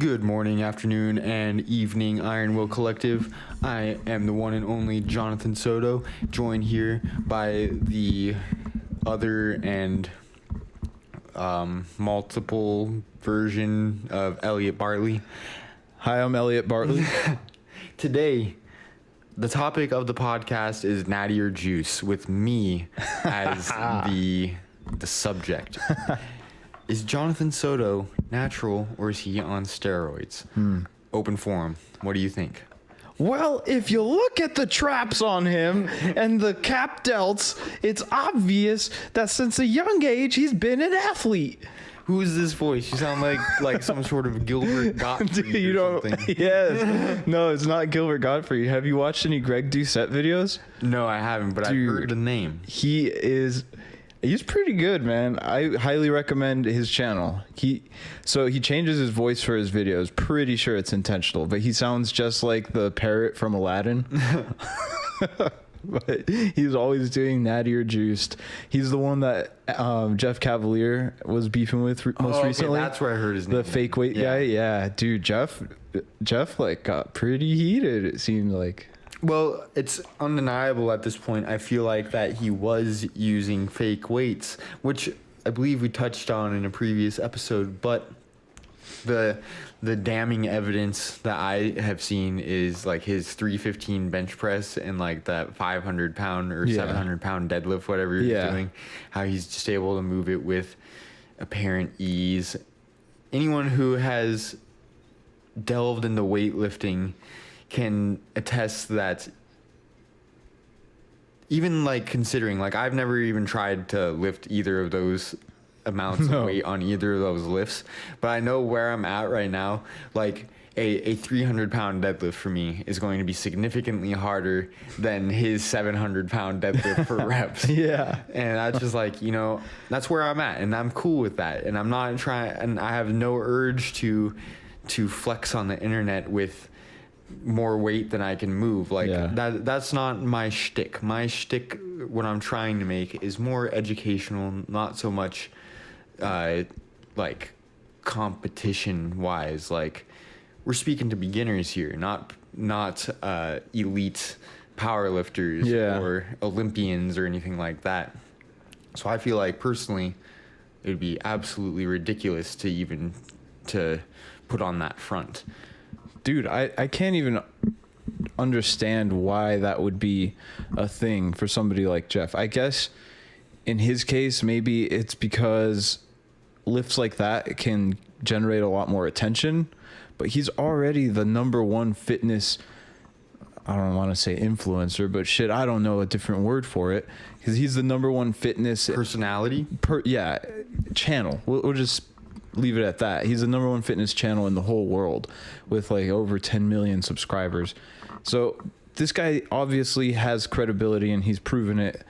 Good morning, afternoon, and evening, Iron Will Collective. I am the one and only Jonathan Soto, joined here by the other and multiple version of Elliot Bartley. Hi, I'm Elliot Bartley. Today, the topic of the podcast is Natty or Juice, with me as the subject. Is Jonathan Soto natural or is he on steroids? Open forum. What do you think? Well, if you look at the traps on him and the cap delts, it's obvious that since a young age he's been an athlete. Who is this voice? You sound like some sort of Gilbert Gottfried You or don't. something. Yes. No, it's not Gilbert Gottfried. Have you watched any Greg Doucette videos? No, I haven't, but I've heard the name. He's pretty good, man. I highly recommend his channel. He changes his voice for his videos. Pretty sure it's intentional, but he sounds just like the parrot from Aladdin. But he's always doing Natty or Juiced. He's the one that Jeff Cavalier was beefing with most recently. That's where I heard his name. The fake weight guy. Yeah, dude, Jeff like got pretty heated, it seemed like. Well, it's undeniable at this point. I feel like that he was using fake weights, which I believe we touched on in a previous episode. But the damning evidence that I have seen is like his 315 bench press and like that 500 pound or 700 pound deadlift, whatever he's doing. How he's just able to move it with apparent ease. Anyone who has delved into weightlifting can attest that, even like considering, like I've never even tried to lift either of those amounts of weight on either of those lifts, but I know where I'm at right now. Like a 300 pound deadlift for me is going to be significantly harder than his 700 pound deadlift for reps. Yeah. And that's just like, that's where I'm at, and I'm cool with that. And I'm not trying, and I have no urge to flex on the internet with more weight than I can move. That's not my shtick. My shtick, what I'm trying to make, is more educational, not so much like competition wise. Like, we're speaking to beginners here, not elite powerlifters or Olympians or anything like that. So I feel like personally it would be absolutely ridiculous to put on that front. Dude, I can't even understand why that would be a thing for somebody like Jeff. I guess in his case, maybe it's because lifts like that can generate a lot more attention, but he's already the number one fitness, I don't want to say influencer, but shit, I don't know a different word for it, because he's the number one fitness personality. Channel. We'll just leave it at that. He's the number one fitness channel in the whole world with like over 10 million subscribers. So this guy obviously has credibility, and he's proven it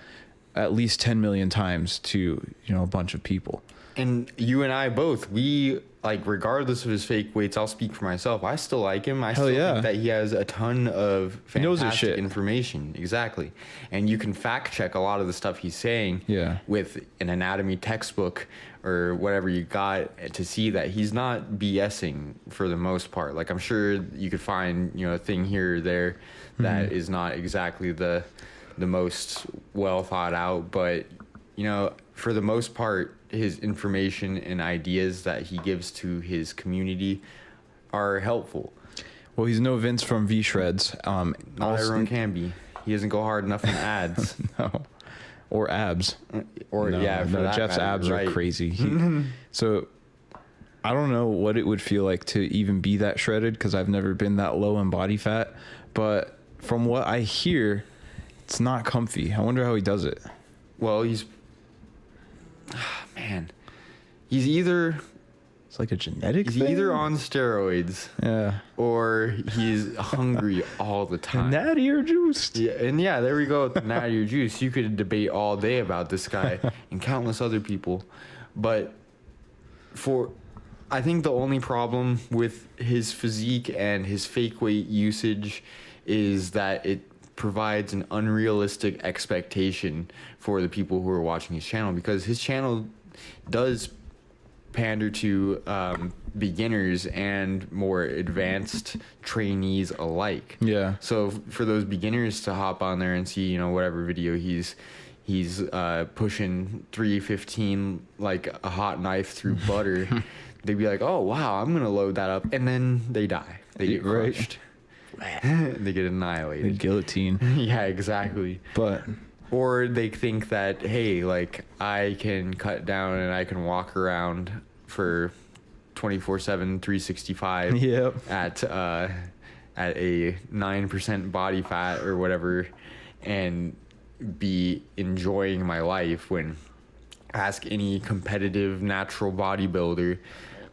at least 10 million times to, a bunch of people. And you and I both, we, like, regardless of his fake weights, I'll speak for myself, I still like him. I still think that he has a ton of fantastic information. Exactly. And you can fact check a lot of the stuff he's saying with an anatomy textbook or whatever you got to see that he's not BSing for the most part. Like, I'm sure you could find, a thing here or there that is not exactly the most well thought out, but, for the most part, his information and ideas that he gives to his community are helpful. Well, he's no Vince from V-Shreds. Not everyone can be. He doesn't go hard enough in ads. No. Or abs. Jeff's abs are crazy. So I don't know what it would feel like to even be that shredded, because I've never been that low in body fat. But from what I hear, it's not comfy. I wonder how he does it. Well, he's either... It's like a genetic thing? He's either on steroids, or he's hungry all the time. Natty or Juiced. Yeah, and there we go with the Natty or Juice. You could debate all day about this guy and countless other people, but I think the only problem with his physique and his fake weight usage is that it provides an unrealistic expectation for the people who are watching his channel, because his channel does pander to beginners and more advanced trainees alike. Yeah. So for those beginners to hop on there and see, you know, whatever video he's pushing 315 like a hot knife through butter, they'd be like, oh wow, I'm gonna load that up, and then they die. They get crushed. They get annihilated. The guillotine. Yeah, exactly. But or they think that, hey, like I can cut down and I can walk around for 24/7, 365 yep. at a 9% body fat or whatever, and be enjoying my life. When ask any competitive natural bodybuilder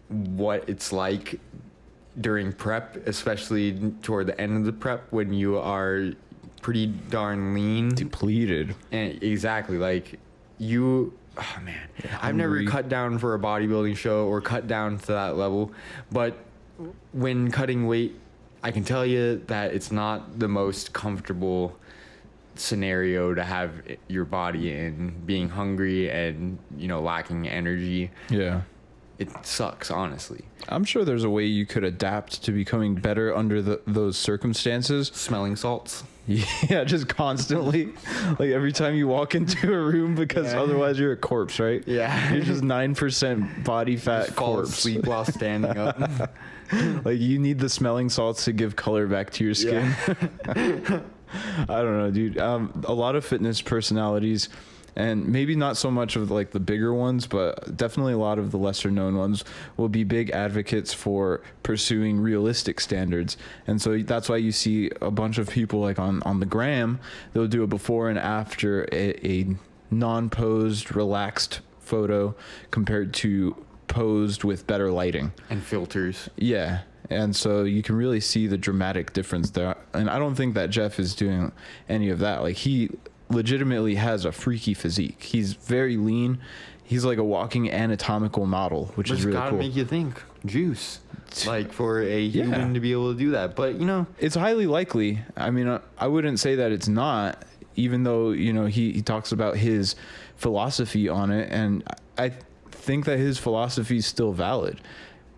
what it's like during prep, especially toward the end of the prep when you are pretty darn lean, depleted, and exactly like you. Oh man, I've never cut down for a bodybuilding show or cut down to that level, but when cutting weight, I can tell you that it's not the most comfortable scenario to have your body in, being hungry and, you know, lacking energy. Yeah. It sucks, honestly. I'm sure there's a way you could adapt to becoming better under those circumstances. Smelling salts. Yeah, just constantly. Like every time you walk into a room, because otherwise you're a corpse, right? Yeah. You're just 9% body fat just fall corpse. Asleep while standing up. Like you need the smelling salts to give color back to your skin. Yeah. I don't know, dude. A lot of fitness personalities, and maybe not so much of like the bigger ones, but definitely a lot of the lesser known ones will be big advocates for pursuing realistic standards. And so that's why you see a bunch of people like on the gram, they'll do a before and after a non-posed, relaxed photo compared to posed with better lighting. And filters. Yeah. And so you can really see the dramatic difference there. And I don't think that Jeff is doing any of that. Like he legitimately has a freaky physique. He's very lean. He's like a walking anatomical model, which is really cool. It's gotta make you think. Juice. Like for a human to be able to do that. But, you know. It's highly likely. I mean, I wouldn't say that it's not, even though, you know, he talks about his philosophy on it. And I think that his philosophy is still valid.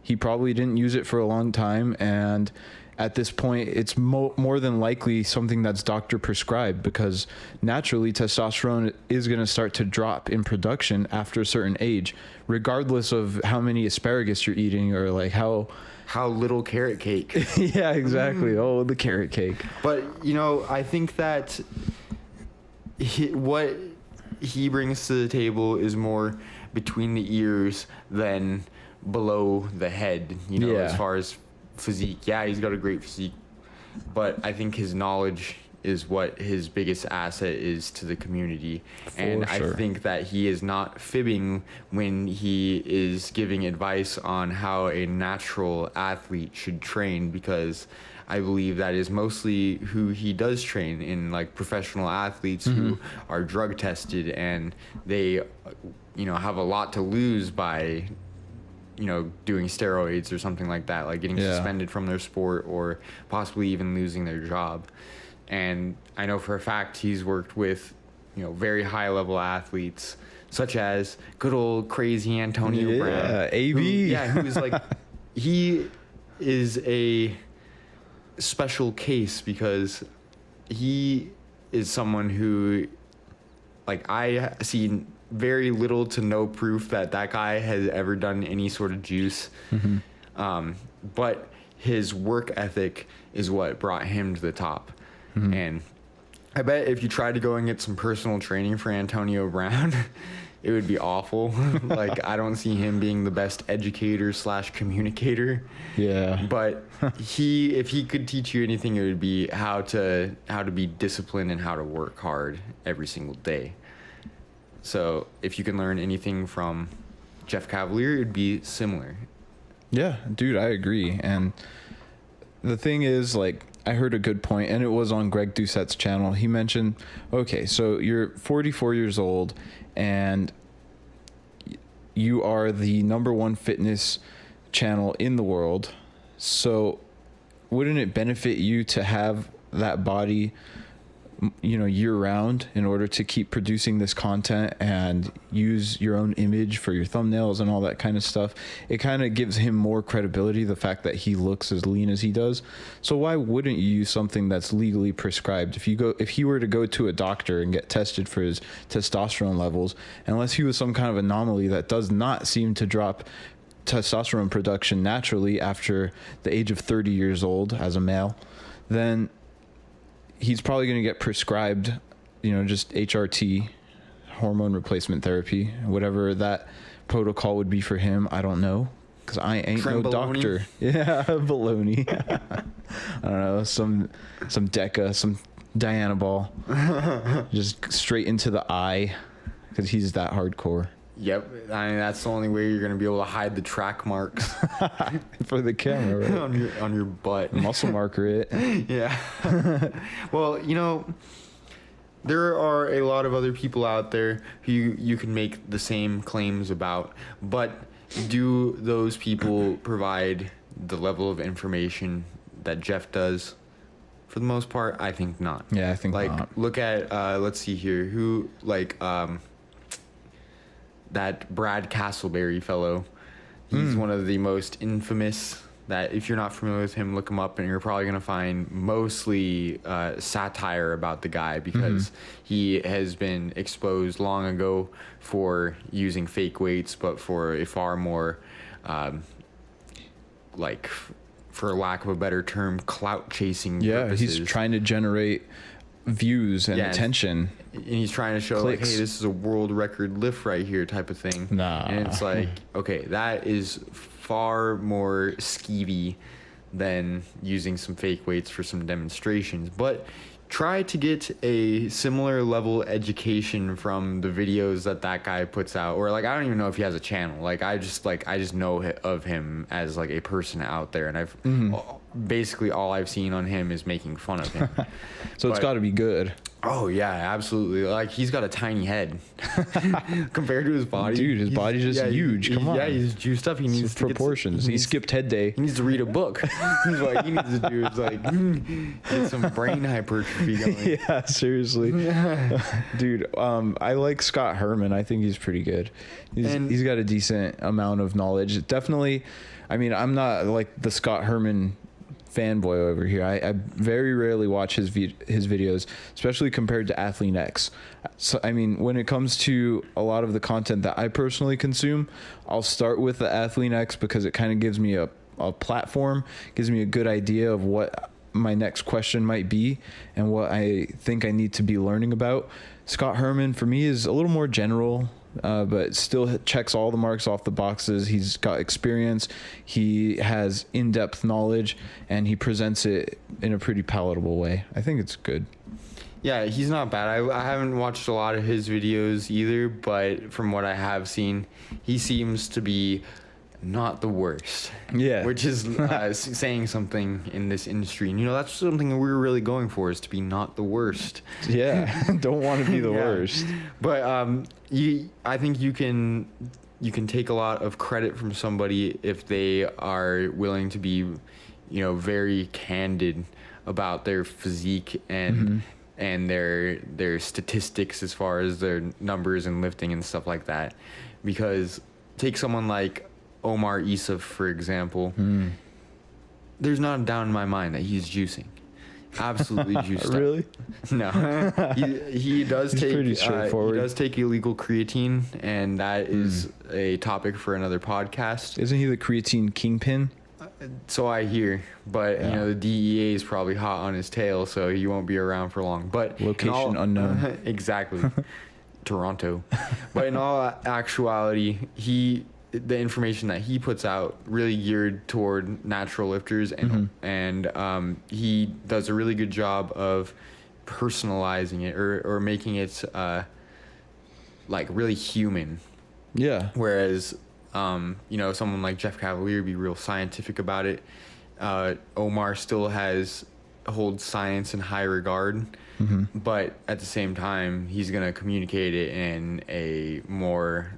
He probably didn't use it for a long time, and at this point it's more than likely something that's doctor prescribed, because naturally testosterone is going to start to drop in production after a certain age, regardless of how many asparagus you're eating or like how little carrot cake. Yeah, exactly. Oh, the carrot cake. But, you know, I think that what he brings to the table is more between the ears than below the head, you know, as far as physique. Yeah, he's got a great physique, but I think his knowledge is what his biggest asset is to the community. I think that he is not fibbing when he is giving advice on how a natural athlete should train, because I believe that is mostly who he does train in, like professional athletes who are drug tested, and they, you know, have a lot to lose by, you know, doing steroids or something like that, like getting suspended from their sport or possibly even losing their job. And I know for a fact he's worked with, you know, very high level athletes such as good old crazy Antonio Brown. Yeah, AB. Who is like, he is a special case because he is someone who, like, I see very little to no proof that guy has ever done any sort of juice. But his work ethic is what brought him to the top. And I bet if you tried to go and get some personal training for Antonio Brown, it would be awful. Like, I don't see him being the best educator / communicator. Yeah. But if he could teach you anything, it would be how to be disciplined and how to work hard every single day. So if you can learn anything from Jeff Cavalier, it'd be similar. Yeah, dude, I agree. And the thing is, like, I heard a good point, and it was on Greg Doucette's channel. He mentioned, okay, so you're 44 years old, and you are the #1 fitness channel in the world. So wouldn't it benefit you to have that body year round in order to keep producing this content and use your own image for your thumbnails and all that kind of stuff, it kind of gives him more credibility, the fact that he looks as lean as he does. So why wouldn't you use something that's legally prescribed? If he were to go to a doctor and get tested for his testosterone levels, unless he was some kind of anomaly that does not seem to drop testosterone production naturally after the age of 30 years old as a male, then he's probably going to get prescribed, just HRT, hormone replacement therapy, whatever that protocol would be for him. I don't know, because I ain't no doctor. Yeah, baloney. I don't know, some Deca, some Dianabol, just straight into the eye, because he's that hardcore. Yep, I mean that's the only way you're gonna be able to hide the track marks for the camera, right? on your butt. Muscle marker it. Yeah. Well, there are a lot of other people out there who you can make the same claims about, but do those people provide the level of information that Jeff does? For the most part, I think not. Yeah, I think not. Look at let's see here, who that Brad Castleberry fellow. He's one of the most infamous, that if you're not familiar with him, look him up, and you're probably going to find mostly satire about the guy, because he has been exposed long ago for using fake weights, but for a far more, for lack of a better term, clout chasing purposes. He's trying to generate views and attention. And he's trying to show clicks. Hey, this is a world record lift right here type of thing. Nah. And it's like, okay, that is far more skeevy than using some fake weights for some demonstrations. But try to get a similar level education from the videos that guy puts out. Or I don't even know if he has a channel. I just know of him as a person out there, and I've basically all I've seen on him is making fun of him. So it's got to be good. Oh yeah, absolutely. He's got a tiny head compared to his body. Dude, his body's just huge. Come on. Yeah, he's juiced up. He needs to proportions. He skipped head day. He needs to read a book. He's what he needs to do is get some brain hypertrophy going. Yeah, seriously. Dude, I like Scott Herman. I think he's pretty good. He's got a decent amount of knowledge. Definitely. I mean, I'm not the Scott Herman fanboy over here. I very rarely watch his videos, especially compared to Athlean X. So I mean, when it comes to a lot of the content that I personally consume, I'll start with the Athlean X because it kind of gives me a platform, gives me a good idea of what my next question might be and what I think I need to be learning about. Scott Herman for me is a little more general, but still checks all the marks off the boxes. He's got experience, he has in-depth knowledge, and he presents it in a pretty palatable way. I think it's good. Yeah, he's not bad. I haven't watched a lot of his videos either, but from what I have seen, he seems to be not the worst. Yeah. Which is saying something in this industry. And, that's something we're really going for, is to be not the worst. Yeah. Don't want to be the worst. But I think you can take a lot of credit from somebody if they are willing to be, very candid about their physique and their statistics as far as their numbers and lifting and stuff like that. Because take someone like Omar Isuf, for example. There's not a doubt in my mind that he's juicing. Absolutely juiced. Really? No. He does take pretty straightforward. He does take illegal creatine, and that is a topic for another podcast. Isn't he the creatine kingpin? So I hear, but the DEA is probably hot on his tail, so he won't be around for long. But location unknown. Exactly. Toronto. But in all actuality, the information that he puts out really geared toward natural lifters, and he does a really good job of personalizing it or making it really human. Yeah. Whereas someone like Jeff Cavalier would be real scientific about it. Omar still holds science in high regard, but at the same time he's gonna communicate it in a more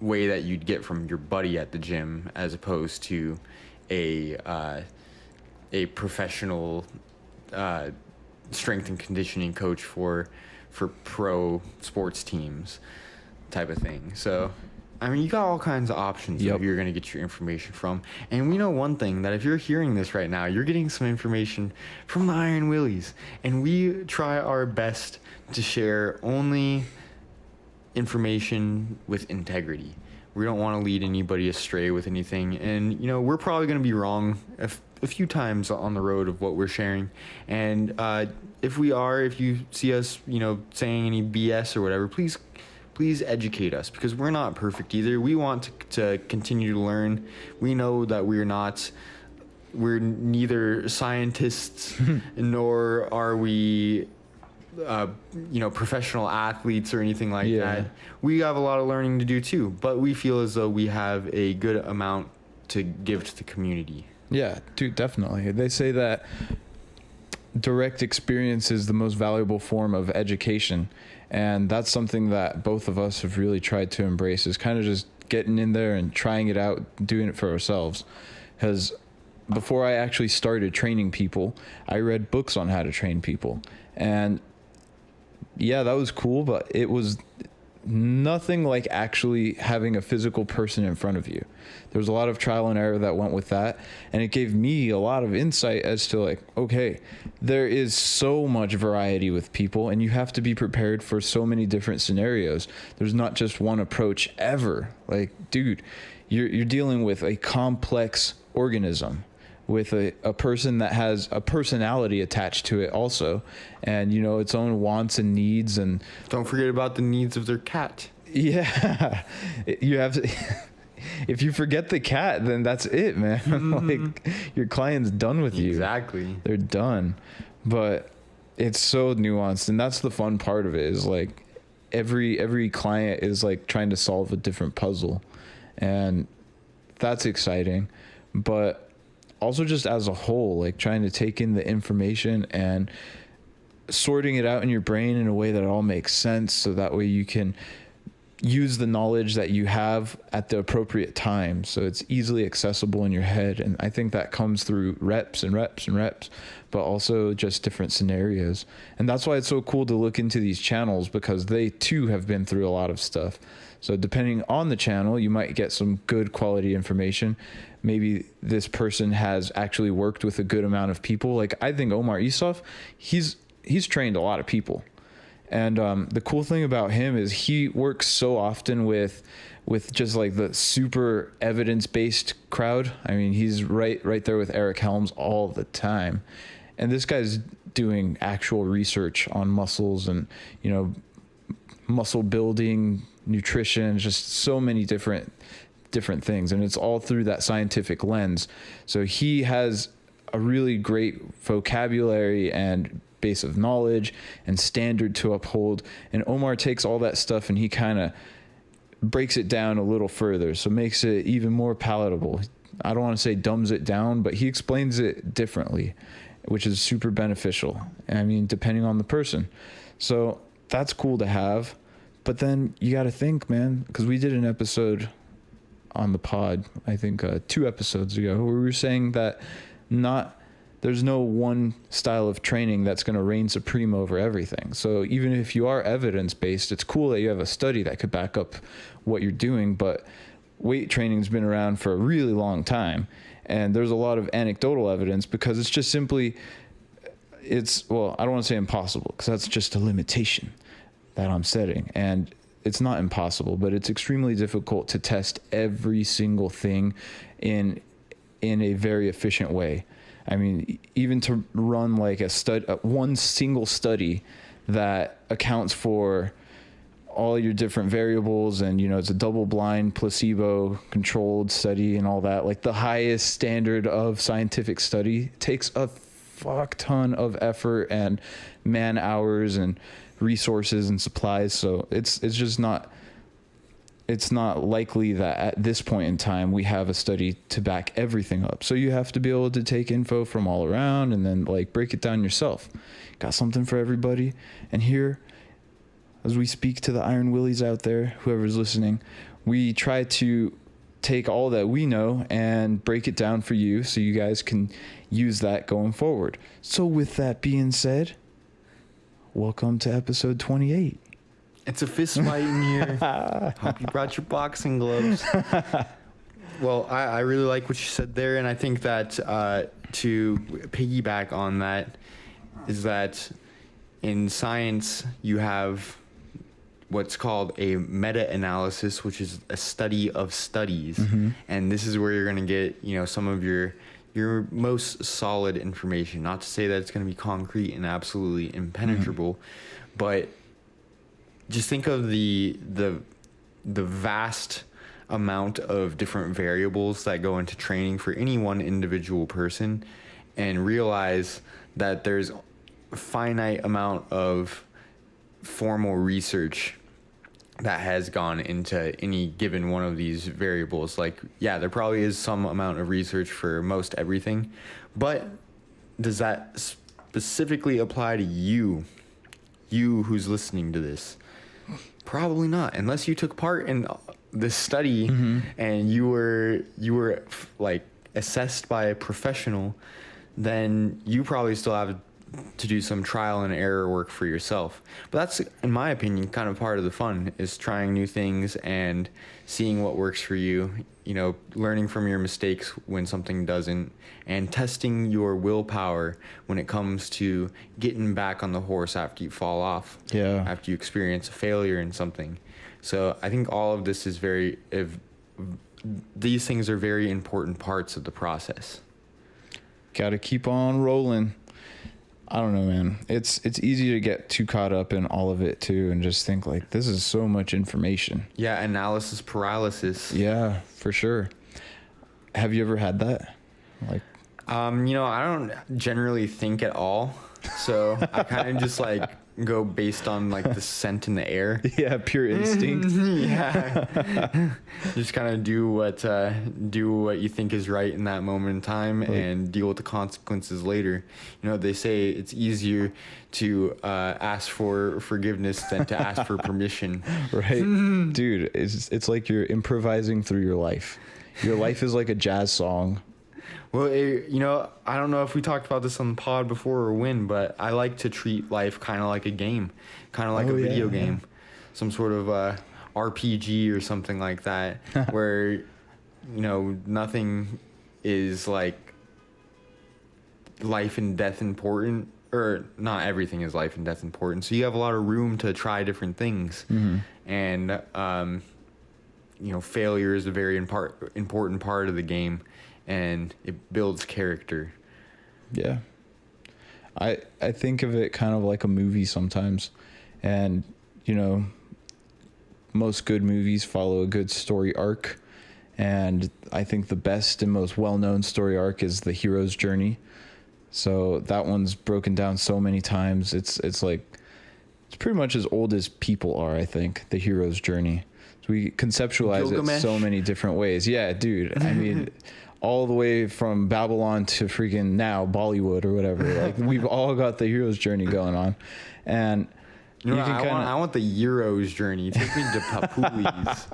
way that you'd get from your buddy at the gym, as opposed to a professional strength and conditioning coach for pro sports teams type of thing. So, I mean, you got all kinds of options that you're going to get your information from. And we know one thing, that if you're hearing this right now, you're getting some information from the Iron Willies. And we try our best to share only information with integrity. We don't want to lead anybody astray with anything. And, you know, we're probably going to be wrong a few times on the road of what we're sharing. And if you see us, you know, saying any BS or whatever, please educate us, because we're not perfect either. We want to continue to learn. We know that we're neither scientists nor are we professional athletes or anything like that. We have a lot of learning to do too, but we feel as though we have a good amount to give to the community. Yeah, dude, definitely. They say that direct experience is the most valuable form of education, and that's something that both of us have really tried to embrace, is kind of just getting in there and trying it out, doing it for ourselves. Because before I actually started training people, I read books on how to train people, and yeah, that was cool, but it was nothing like actually having a physical person in front of you. There was a lot of trial and error that went with that, and it gave me a lot of insight as to, like, okay, there is so much variety with people, and you have to be prepared for so many different scenarios. There's not just one approach ever. Like, dude, you're dealing with a complex organism with a person that has a personality attached to it also, and, you know, its own wants and needs. And don't forget about the needs of their cat. Yeah. You have to if you forget the cat, then that's it, man. Like, your client's done with you. Exactly. They're done. But it's so nuanced, and that's the fun part of it, is like every client is like trying to solve a different puzzle, and that's exciting. But also, just as a whole, like trying to take in the information and sorting it out in your brain in a way that it all makes sense, so that way you can use the knowledge that you have at the appropriate time, so it's easily accessible in your head. And I think that comes through reps and reps and reps, but also just different scenarios. And that's why it's so cool to look into these channels, because they too have been through a lot of stuff. So depending on the channel, you might get some good quality information. Maybe this person has actually worked with a good amount of people. Like, I think Omar Isuf, he's trained a lot of people. And the cool thing about him is he works so often with just like the super evidence-based crowd. I mean, he's right there with Eric Helms all the time. And this guy's doing actual research on muscles and, you know, muscle building, nutrition, just so many different things. And it's all through that scientific lens. So he has a really great vocabulary and base of knowledge and standard to uphold. And Omar takes all that stuff and he kind of breaks it down a little further, so makes it even more palatable. I don't want to say dumbs it down, but he explains it differently, which is super beneficial. I mean, depending on the person. So that's cool to have. But then you got to think, man, because we did an episode on the pod, I think 2 episodes ago, where we were saying that there's no one style of training that's going to reign supreme over everything. So even if you are evidence-based, it's cool that you have a study that could back up what you're doing, but weight training's been around for a really long time, and there's a lot of anecdotal evidence, because it's just simply, I don't want to say impossible, because that's just a limitation that I'm setting, and it's not impossible, but it's extremely difficult to test every single thing in a very efficient way. I mean, even to run like one single study that accounts for all your different variables, and, you know, it's a double-blind, placebo-controlled study and all that, like the highest standard of scientific study, takes a fuck ton of effort and man hours and resources and supplies. So it's just not likely that at this point in time we have a study to back everything up. So you have to be able to take info from all around and then like break it down yourself. Got something for everybody. And here, as we speak to the Iron Willies out there, whoever's listening, we try to take all that we know and break it down for you, so you guys can use that going forward. So with that being said, welcome to episode 28. It's a fist fight in here. Hope you brought your boxing gloves. Well, I really like what you said there, and I think that to piggyback on that is that in science you have what's called a meta-analysis, which is a study of studies, and this is where you're going to get, you know, some of your most solid information. Not to say that it's going to be concrete and absolutely impenetrable, but just think of the vast amount of different variables that go into training for any one individual person, and realize that there's a finite amount of formal research that has gone into any given one of these variables. Like, yeah, there probably is some amount of research for most everything, but does that specifically apply to you who's listening to this? Probably not, unless you took part in this study and you were like assessed by a professional. Then you probably still have to do some trial and error work for yourself. But that's, in my opinion, kind of part of the fun, is trying new things and seeing what works for you, you know, learning from your mistakes when something doesn't, and testing your willpower when it comes to getting back on the horse after you fall off, after you experience a failure in something. So I think all of this is these things are very important parts of the process. Got to keep on rolling. I don't know, man. It's easy to get too caught up in all of it too, and just think like, this is so much information. Yeah, analysis paralysis. Yeah, for sure. Have you ever had that? Like, you know, I don't generally think at all, so I kind of just like go based on like the scent in the air. Yeah, pure instinct. Yeah, just kind of do what you think is right in that moment in time, and deal with the consequences later. You know, they say it's easier to ask for forgiveness than to ask for permission. Right, dude. It's like you're improvising through your life. Your life is like a jazz song. Well, you know, I don't know if we talked about this on the pod before or when, but I like to treat life kind of like a game, kind of like a video game, some sort of RPG or something like that, where, you know, nothing is like life and death important, or not everything is life and death important. So you have a lot of room to try different things, and you know, failure is a very important part of the game. And it builds character. Yeah. I think of it kind of like a movie sometimes. And, you know, most good movies follow a good story arc. And I think the best and most well-known story arc is the hero's journey. So that one's broken down so many times. It's like, it's pretty much as old as people are, I think, the hero's journey. So we conceptualize Gilgamesh. It so many different ways. Yeah, dude. I mean... all the way from Babylon to freaking now Bollywood or whatever. Like, we've all got the hero's journey going on. And you know, I want the Euro's journey. Take me to Papulis.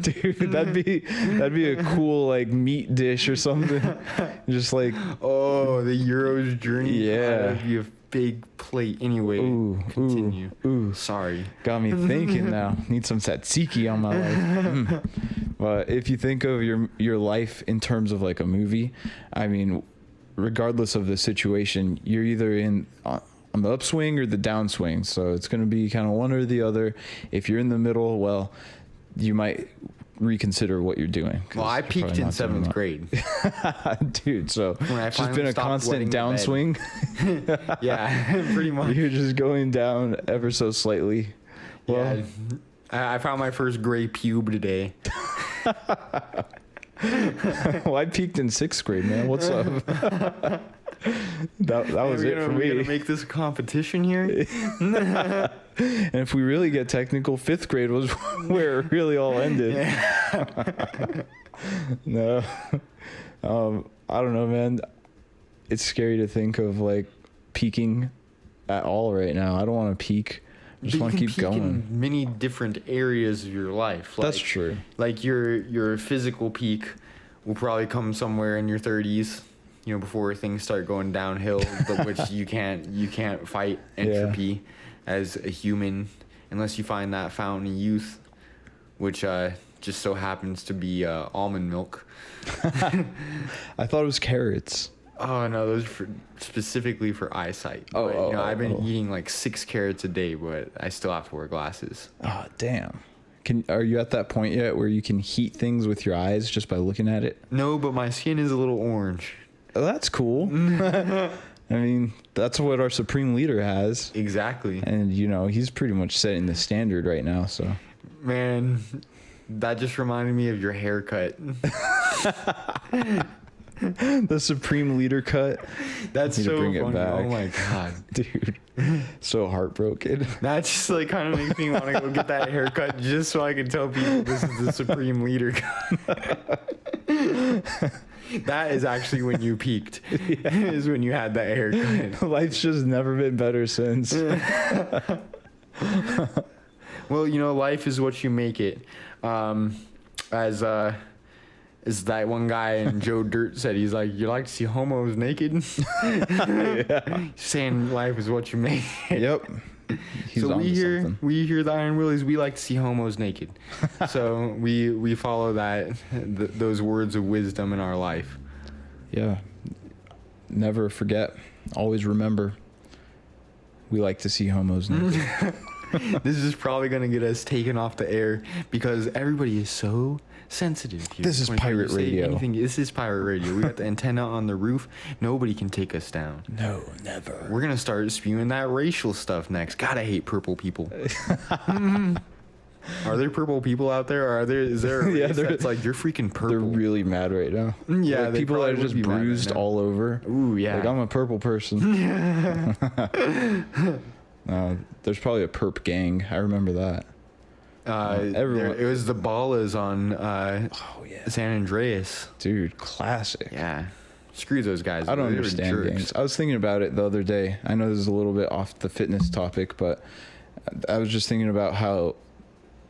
Dude, that'd be a cool like meat dish or something. Just like, oh, the Euro's journey. Yeah. That'd be a big plate. Anyway, continue. Ooh. Sorry. Got me thinking now. Need some tzatziki on my life. But if you think of your life in terms of like a movie, I mean, regardless of the situation, you're either on the upswing or the downswing. So it's going to be kind of one or the other. If you're in the middle, well, you might reconsider what you're doing. Well, I peaked in 7th grade. Dude, so it's just been a constant downswing. Yeah, pretty much. You're just going down ever so slightly. Well, yeah, I found my first gray pube today. Well, I peaked in 6th grade, man. What's up? that was it for me. We're gonna make this a competition here. And if we really get technical, 5th grade was where it really all ended. Yeah. No. I don't know, man. It's scary to think of like peaking at all right now. I don't want to peak. I just want to keep going. In many different areas of your life. That's true. Like your physical peak will probably come somewhere in your 30s. before things start going downhill, but which you can't fight entropy as a human unless you find that fountain of youth, which just so happens to be almond milk. I thought it was carrots. Oh no, those are specifically for eyesight. I've been eating like 6 carrots a day, but I still have to wear glasses. Oh damn. Are you at that point yet where you can heat things with your eyes just by looking at it? No, but my skin is a little orange. Oh, that's cool. I mean, that's what our supreme leader has. Exactly. And he's pretty much setting the standard right now, so. Man, that just reminded me of your haircut. The supreme leader cut. That's so funny. Oh my god, dude, so heartbroken. That just like kind of makes me want to go get that haircut just so I can tell people this is the supreme leader cut. That is actually when you peaked. Is when you had that haircut. Life's just never been better since. Well, life is what you make it. As that one guy in Joe Dirt said, he's like, you like to see homos naked? Saying life is what you make it. Yep. So we here the Iron Willies, we like to see homos naked. So we follow those words of wisdom in our life. Yeah. Never forget. Always remember. We like to see homos naked. This is probably going to get us taken off the air because everybody is so sensitive here. This is pirate radio. This is pirate radio. We got the antenna on the roof. Nobody can take us down. No, never. We're going to start spewing that racial stuff next. God, I hate purple people. Are there purple people out there? Is there a race that's like, you're freaking purple? They're really mad right now. Yeah, like people that are just bruised all over. Ooh, yeah. Like, I'm a purple person. There's probably a perp gang. I remember that. It was the Ballas on San Andreas. Dude, classic. Yeah. Screw those guys. I don't understand gangs. I was thinking about it the other day. I know this is a little bit off the fitness topic, but I was just thinking about how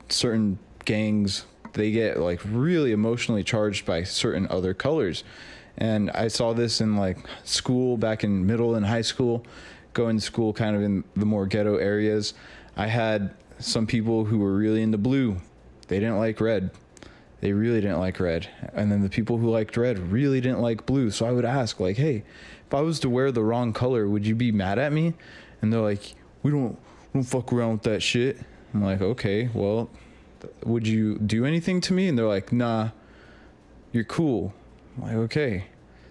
certain gangs, they get like really emotionally charged by certain other colors. And I saw this in like school back in middle and high school. Going to school kind of in the more ghetto areas, I had some people who were really into blue. They didn't like red. They really didn't like red. And then the people who liked red really didn't like blue. So I would ask like, hey, if I was to wear the wrong color, would you be mad at me? And they're like, we don't fuck around with that shit. I'm like, okay, well, would you do anything to me? And they're like, nah, you're cool. I'm like, okay.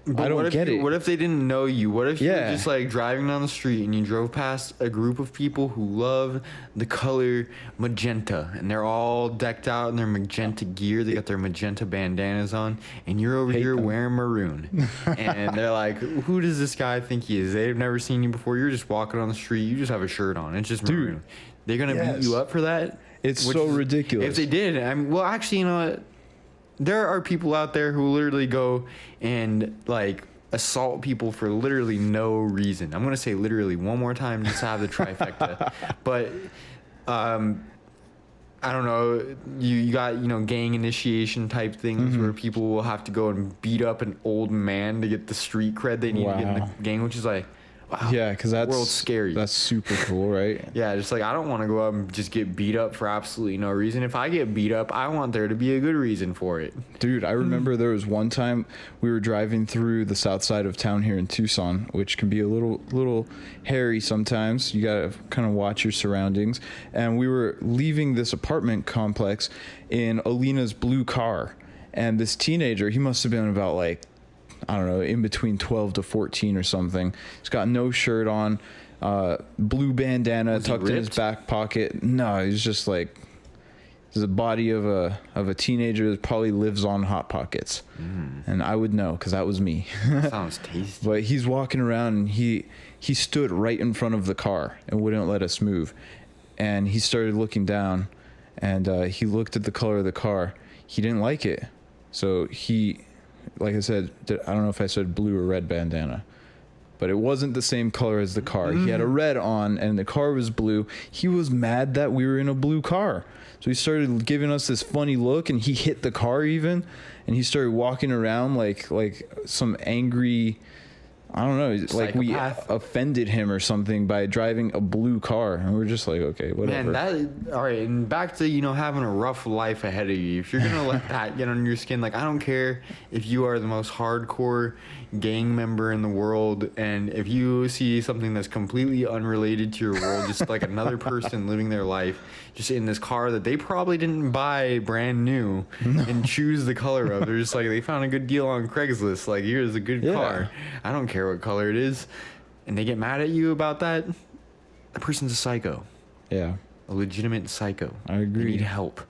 But I don't get it. What if they didn't know you? What if you were just like driving down the street and you drove past a group of people who love the color magenta and they're all decked out in their magenta gear. They got their magenta bandanas on and you're over here wearing maroon. And they're like, who does this guy think he is? They've never seen you before. You're just walking on the street. You just have a shirt on. It's just maroon. Dude, they're going to beat you up for that? It's so ridiculous. If they did, well, actually, you know what? There are people out there who literally go and like assault people for literally no reason. I'm gonna say literally one more time just to have the trifecta. But I don't know. You got gang initiation type things where people will have to go and beat up an old man to get the street cred they need to get in the gang, which is like. Wow. Yeah, because that's world's scary. That's super cool, right? Yeah, just like I don't want to go out and just get beat up for absolutely no reason. If I get beat up, I want there to be a good reason for it. Dude, I remember there was one time we were driving through the south side of town here in Tucson, which can be a little hairy sometimes. You gotta kind of watch your surroundings. And we were leaving this apartment complex in Alina's blue car, and this teenager, he must have been about like, I don't know, in between 12 to 14 or something. He's got no shirt on, blue bandana tucked in his back pocket. No, he's just like, he's the body of a teenager that probably lives on Hot Pockets. And I would know because that was me. Sounds tasty. But he's walking around and he stood right in front of the car and wouldn't let us move. And he started looking down and he looked at the color of the car. He didn't like it. So he... Like I said, I don't know if I said blue or red bandana. but it wasn't the same color as the car. He had a red on and the car was blue. He was mad that we were in a blue car. So he started giving us this funny look, and he hit the car even, and he started walking around like some angry, I don't know, like we offended him or something by driving a blue car. And we're just like, okay, whatever. Man, all right. And back to, having a rough life ahead of you. If you're going to let that get under your skin, like, I don't care if you are the most hardcore gang member in the world. And if you see something that's completely unrelated to your world, just like another person living their life, just in this car that they probably didn't buy brand new and choose the color of. They're just like, they found a good deal on Craigslist. Like, here's a good car. I don't care what color it is. And they get mad at you about that. That person's a psycho. Yeah. A legitimate psycho. I agree. They need help.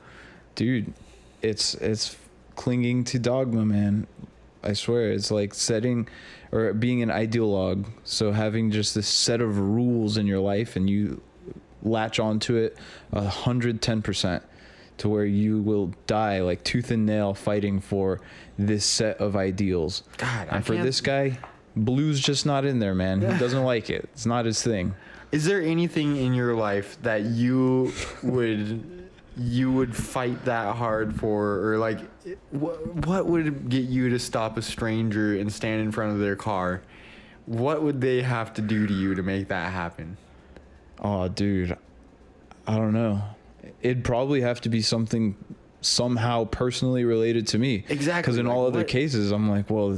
Dude, it's clinging to dogma, man. I swear. It's like setting or being an ideologue. So having just this set of rules in your life and you latch onto it 110% to where you will die like tooth and nail fighting for this set of ideals. God, and for this guy, blue's just not in there, man. He doesn't like it. It's not his thing. Is there anything in your life that you would fight that hard for, or like what would get you to stop a stranger and stand in front of their car? What would they have to do to you to make that happen? Oh, dude, I don't know. It'd probably have to be something somehow personally related to me. Exactly. Because in all other cases, I'm like, well,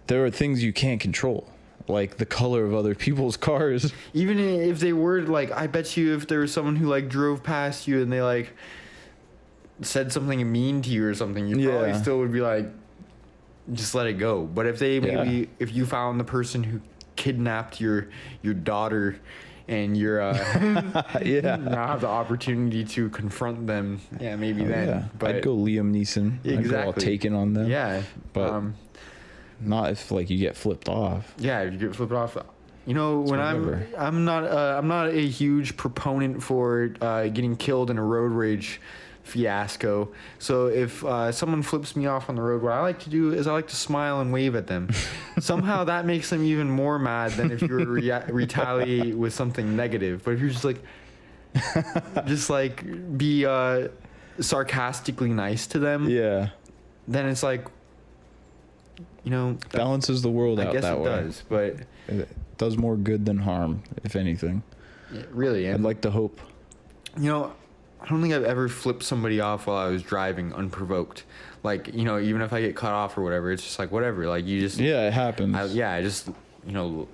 there are things you can't control, like the color of other people's cars. Even if they were like, I bet you if there was someone who like drove past you and they like said something mean to you or something, you probably still would be like, just let it go. But if they if you found the person who kidnapped your daughter and you're now have the opportunity to confront them, maybe then. Yeah. But I'd go Liam Neeson. Exactly. I'd go all Taken on them. Yeah. But not if like you get flipped off. Yeah, if you get flipped off. When I'm not a huge proponent for getting killed in a road rage fiasco. So if someone flips me off on the road, what I like to do is I like to smile and wave at them. Somehow that makes them even more mad than if you were retaliate with something negative. But if you're just like be sarcastically nice to them, then it's like, balances the world out that way. I guess it does, but it does more good than harm, if anything. Really, I'd like to hope. I don't think I've ever flipped somebody off while I was driving unprovoked. Like, even if I get cut off or whatever, it's just like, whatever. Like, you just... Yeah, it happens. I just,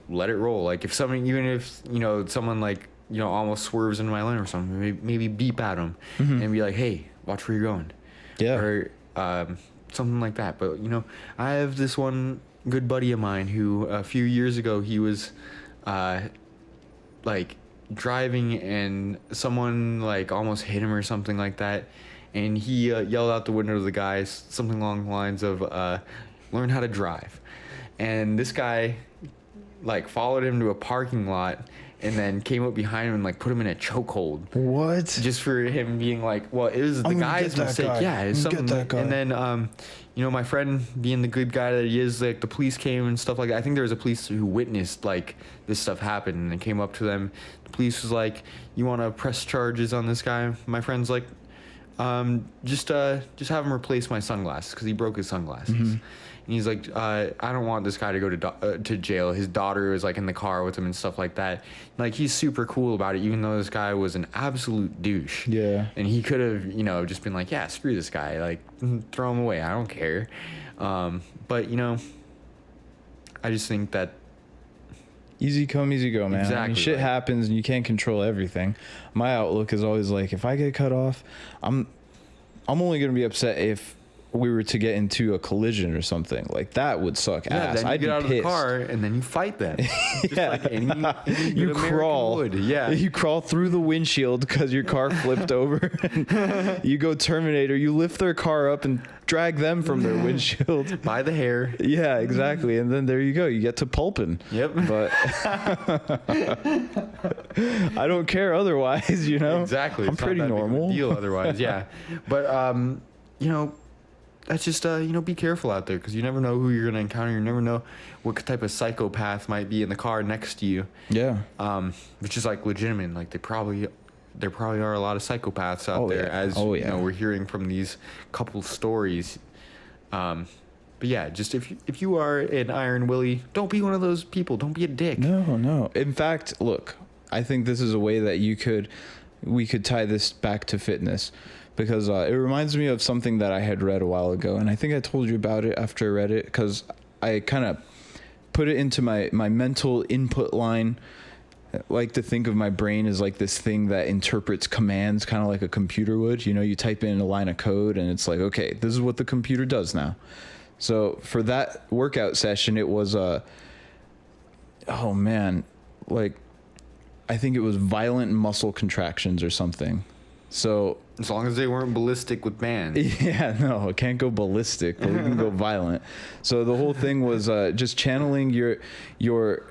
let it roll. Like, if someone, even if, someone, like, almost swerves into my lane or something, maybe beep at them and be like, hey, watch where you're going. Yeah. Or something like that. But, I have this one good buddy of mine who a few years ago, he was, like... driving and someone like almost hit him or something like that, and he yelled out the window to the guy something along the lines of learn how to drive. And this guy like followed him to a parking lot and then came up behind him and like put him in a chokehold. What? Just for him being like, well, it was the guy's mistake. Yeah, it's something. And then my friend being the good guy that he is, like the police came and stuff like that. I think there was a police who witnessed like this stuff happen and they came up to them. The police was like, you want to press charges on this guy? My friend's like, just have him replace my sunglasses because he broke his sunglasses. And he's like, I don't want this guy to go to jail. His daughter was like in the car with him and stuff like that. Like he's super cool about it, even though this guy was an absolute douche. Yeah. And he could have, just been like, yeah, screw this guy, like throw him away. I don't care. But I just think that easy come, easy go, man. Exactly. I mean, shit happens and you can't control everything. My outlook is always like, if I get cut off, I'm only gonna be upset if we were to get into a collision or something. Like that would suck ass. Then you get out of the car and then you fight them. Yeah. Like any you crawl. would. Yeah. You crawl through the windshield because your car flipped over. You go Terminator. You lift their car up and drag them from their windshield. By the hair. Yeah, exactly. And then there you go. You get to pulping. Yep. But I don't care otherwise, Exactly. I'm pretty normal. Deal otherwise, yeah. But, that's just be careful out there, because you never know who you're gonna encounter. You never know what type of psychopath might be in the car next to you. Yeah. Which is like legitimate. Like there probably are a lot of psychopaths out there, as we're hearing from these couple stories. But yeah, just if you are an Iron Willie, don't be one of those people. Don't be a dick. No. In fact, look, I think this is a way that we could tie this back to fitness, because it reminds me of something that I had read a while ago, and I think I told you about it after I read it, because I kind of put it into my mental input line. I like to think of my brain as like this thing that interprets commands, kind of like a computer would. You type in a line of code and it's like, okay, this is what the computer does now. So for that workout session, it was I think it was violent muscle contractions or something. So as long as they weren't ballistic with bands. Yeah, no, it can't go ballistic, but it can go violent. So the whole thing was just channeling your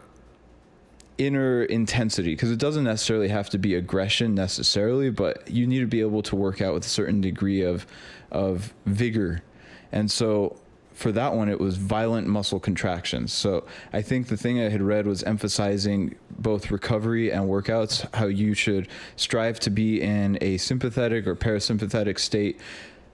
inner intensity, because it doesn't necessarily have to be aggression necessarily, but you need to be able to work out with a certain degree of vigor. And so for that one, it was violent muscle contractions. So I think the thing I had read was emphasizing both recovery and workouts, how you should strive to be in a sympathetic or parasympathetic state,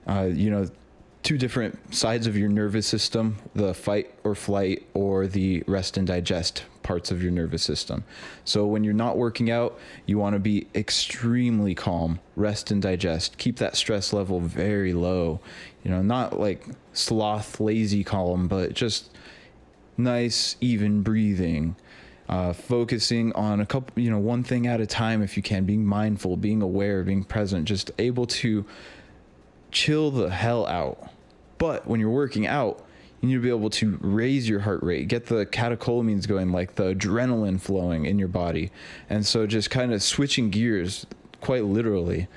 two different sides of your nervous system, the fight or flight or the rest and digest parts of your nervous system. So when you're not working out, you want to be extremely calm, rest and digest, keep that stress level very low, not like sloth, lazy calm, but just nice, even breathing, focusing on a couple, one thing at a time if you can, being mindful, being aware, being present, just able to chill the hell out. But when you're working out, you need to be able to raise your heart rate, get the catecholamines going, like the adrenaline flowing in your body. And so just kind of switching gears quite literally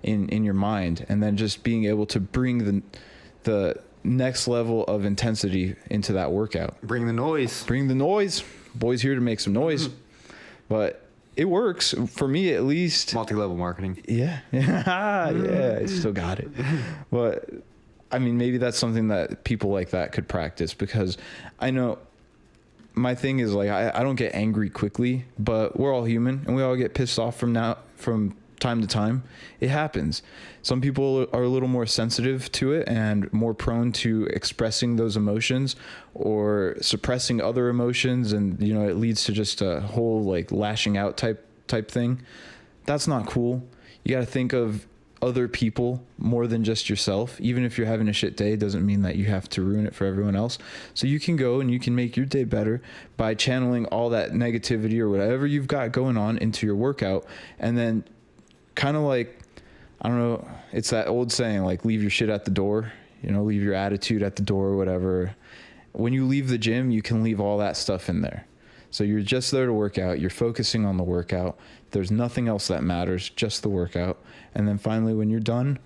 in your mind, and then just being able to bring the next level of intensity into that workout. Bring the noise. Boys here to make some noise. But it works for me, at least. Multi-level marketing. Yeah. Yeah, I still got it. But I mean, maybe that's something that people like that could practice, because I know my thing is like, I don't get angry quickly, but we're all human and we all get pissed off from time to time. It happens. Some people are a little more sensitive to it and more prone to expressing those emotions or suppressing other emotions. And, it leads to just a whole like lashing out type thing. That's not cool. You got to think of other people more than just yourself. Even if you're having a shit day, doesn't mean that you have to ruin it for everyone else. So you can go and you can make your day better by channeling all that negativity or whatever you've got going on into your workout. And then kind of like, I don't know, it's that old saying, like, leave your shit at the door, leave your attitude at the door or whatever. When you leave the gym, you can leave all that stuff in there. So you're just there to work out. You're focusing on the workout. There's nothing else that matters, just the workout. And then finally, when you're done,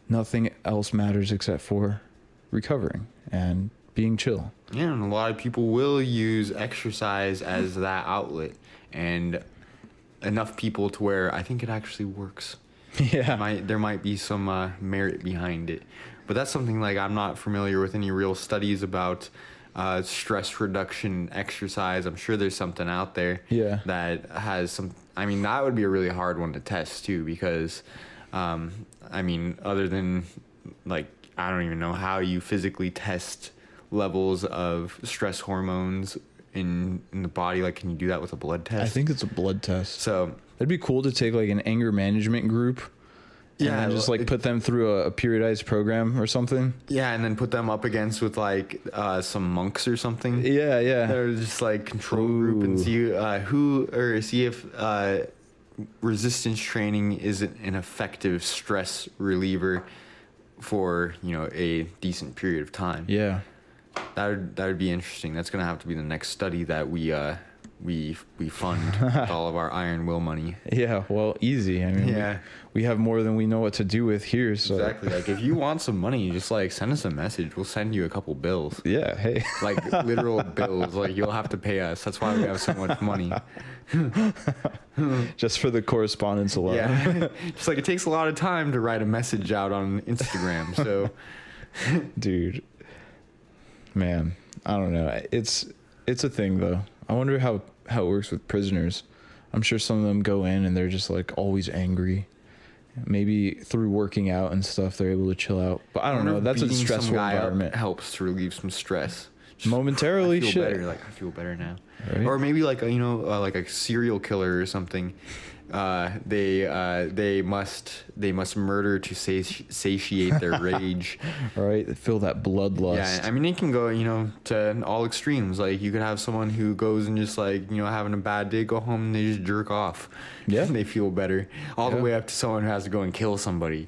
nothing else matters except for recovering and being chill. Yeah, and a lot of people will use exercise as that outlet, and enough people to where I think it actually works. Yeah. There might be some merit behind it. But that's something like I'm not familiar with any real studies about stress reduction exercise. I'm sure there's something out there that has some. I mean, that would be a really hard one to test too, because other than like, I don't even know how you physically test levels of stress hormones in the body. Like, can you do that with a blood test? I think it's a blood test. So it'd be cool to take like an anger management group. Yeah, and just like put them through a periodized program or something. Yeah, and then put them up against with like some monks or something. Yeah. They're just like control group, and see if resistance training isn't an effective stress reliever for a decent period of time. Yeah, that would be interesting. That's gonna have to be the next study that we fund with all of our Iron Will money. Yeah, well, easy. I mean, we have more than we know what to do with here. So. Exactly. Like, if you want some money, just like send us a message. We'll send you a couple bills. Yeah. Hey. Like literal bills. Like, you'll have to pay us. That's why we have so much money. Just for the correspondence alone. Yeah. Just like, it takes a lot of time to write a message out on Instagram. So Dude, man, I don't know. It's a thing though. I wonder how it works with prisoners. I'm sure some of them go in and they're just like always angry. Maybe through working out and stuff, they're able to chill out. But I don't know. That's a stressful environment. Helps to relieve some stress. Just momentarily, I feel better now. Right? Or maybe like like a serial killer or something. They must murder to satiate their rage. Right, feel that bloodlust. Yeah, I mean it can go to all extremes. Like you could have someone who goes and just like having a bad day, go home and they just jerk off. Yeah, and they feel better. All the way up to someone who has to go and kill somebody.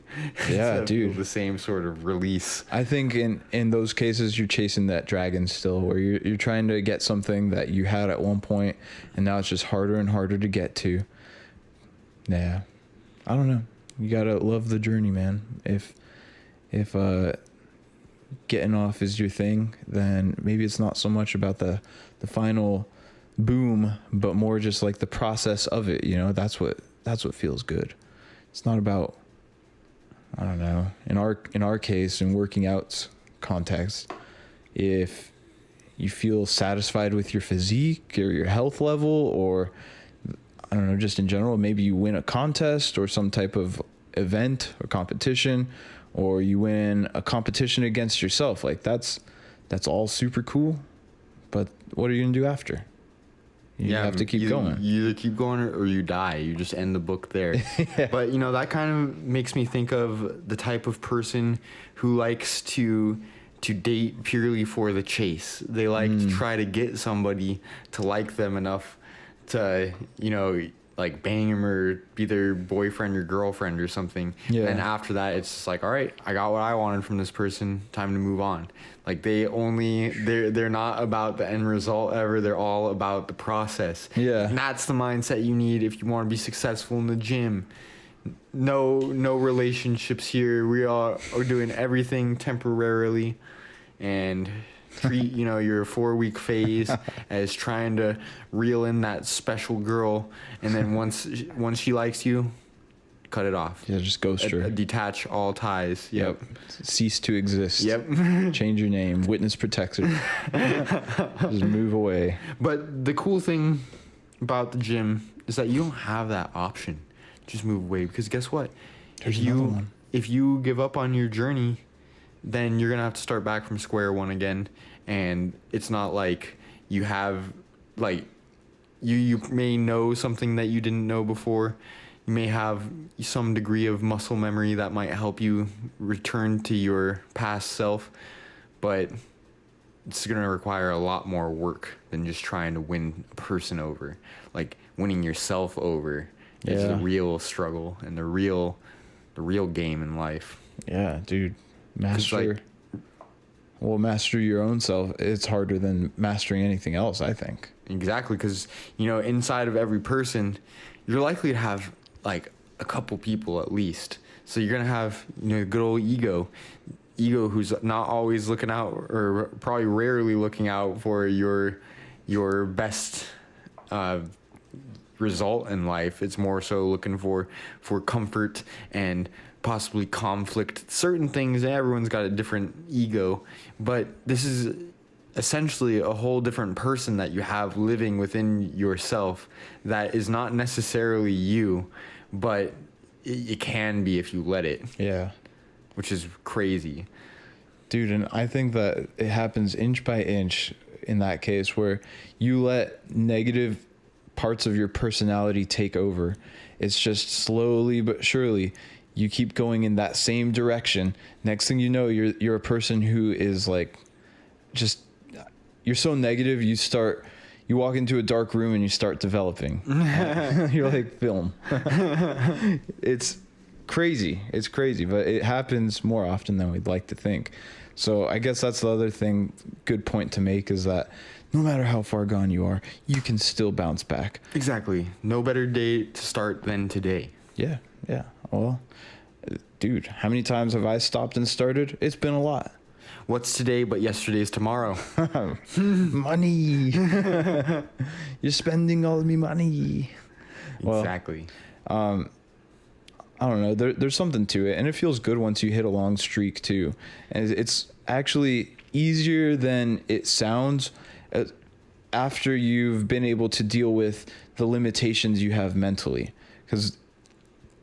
Yeah, dude, the same sort of release. I think in those cases you're chasing that dragon still, where you're trying to get something that you had at one point, and now it's just harder and harder to get to. Yeah, I don't know. You gotta love the journey, man. If getting off is your thing, then maybe it's not so much about the final boom, but more just like the process of it. That's what feels good. It's not about, I don't know. In our case, in working out context, if you feel satisfied with your physique or your health level, or I don't know, just in general, maybe you win a contest or some type of event or competition, or you win a competition against yourself. Like that's all super cool. But what are you going to do after? You have to keep going. You either keep going or you die. You just end the book there. Yeah. But, that kind of makes me think of the type of person who likes to date purely for the chase. They like to try to get somebody to like them enough to, like bang him or be their boyfriend or girlfriend or something. Yeah. And after that, it's just like, all right, I got what I wanted from this person. Time to move on. Like they're not about the end result ever. They're all about the process. Yeah. And that's the mindset you need if you want to be successful in the gym. No relationships here. We are doing everything temporarily, and treat your 4-week phase as trying to reel in that special girl, and then once she likes you, cut it off. Yeah, just ghost her. Detach all ties. Yep. Cease to exist. Yep. Change your name. Witness protection. Just move away. But the cool thing about the gym is that you don't have that option. Just move away, because guess what? If you give up on your journey, then you're gonna have to start back from square one again. And it's not like you have, like, you may know something that you didn't know before. You may have some degree of muscle memory that might help you return to your past self, but it's gonna require a lot more work than just trying to win a person over. Like winning yourself over is the real struggle and the real game in life. Yeah, dude. Master your own self. It's harder than mastering anything else, I think. Exactly, because inside of every person, you're likely to have like a couple people at least. So you're gonna have good old ego who's not always looking out, or probably rarely looking out for your best result in life. It's more so looking for comfort and possibly conflict. Certain things, everyone's got a different ego, but this is essentially a whole different person that you have living within yourself that is not necessarily you, but it can be if you let it. Yeah. Which is crazy. Dude, and I think that it happens inch by inch in that case, where you let negative parts of your personality take over. It's just slowly but surely you keep going in that same direction. Next thing you know, you're a person who is like, just, you're so negative. You walk into a dark room and you start developing. You're like film. It's crazy. It's crazy, but it happens more often than we'd like to think. So I guess that's the other thing, good point to make, is that no matter how far gone you are, you can still bounce back. Exactly. No better day to start than today. Yeah. Yeah. Well, dude, how many times have I stopped and started? It's been a lot. What's today but yesterday's tomorrow? Money. You're spending all of me money. Exactly. Well, I don't know. There's something to it, and it feels good once you hit a long streak too. And it's actually easier than it sounds after you've been able to deal with the limitations you have mentally, because